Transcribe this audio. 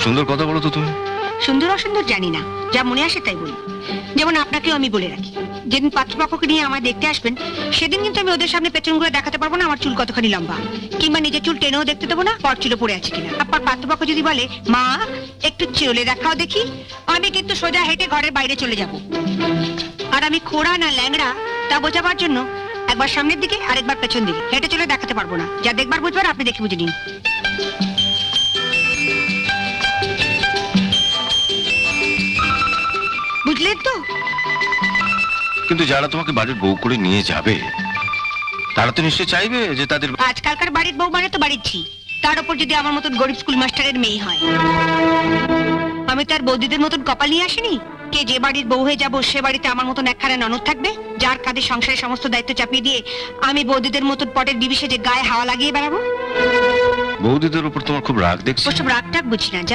সুন্দর কথা বলো তো তুমি। সুন্দর অসুন্দর জানি না, যা মনে আসে তাই বলি। যেমন আপনাকেও আমি বলে রাখি, যেদিন পাত্রপক্ষকে নিয়ে আমায় দেখতে আসবেন সেদিন কিন্তু আমি ওদের সামনে পেছন ঘুরে দেখাতে পারবো না আমার চুল কতখানি লম্বা, কিংবা নিজের চুল টেনেও দেখতে দেবো না পর চুলে পড়ে আছে কিনা। আপনার পাত্রপক্ষ যদি বলে মা একটু চলে দেখাও দেখি, আমি কিন্তু সোজা হেঁটে ঘরের বাইরে চলে যাব। আর আমি খোড়া না ল্যাংড়া তা বোঝাবার জন্য একবার সামনের দিকে আর একবার পেছন দিকে হেঁটে চলে দেখাতে পারবো না। যা দেখবার বুঝবার আপনি দেখে বুঝে নিন। বুঝলেন তো? কিন্তু যারা তোমাকে বাড়ির বউ করে নিয়ে যাবে তারা তো নিশ্চয়ই চাইবে যে তাদের। আজকালকার বাড়ির বউ মানে তো বাড়ির ঝি, তার উপর যদি আমার মতন গরিব স্কুল মাস্টারের মেয়ে হয়। আমি তার বৌদিদের মতন কপাল নিয়ে আসিনি কে যে বাড়ির বউ হয়ে যাবো সে বাড়িতে আমার মতন একখানা ননদ থাকবে যার কাঁধে সংসারের সমস্ত দায়িত্ব চাপিয়ে দিয়ে আমি বৌদিদের মতন পটের বিবিসে যে গায়ে হাওয়া লাগিয়ে বেড়াবো। বৌদিদের উপর তোমার খুব রাগ দেখছি। ওসব রাগ টাগ বুঝি না।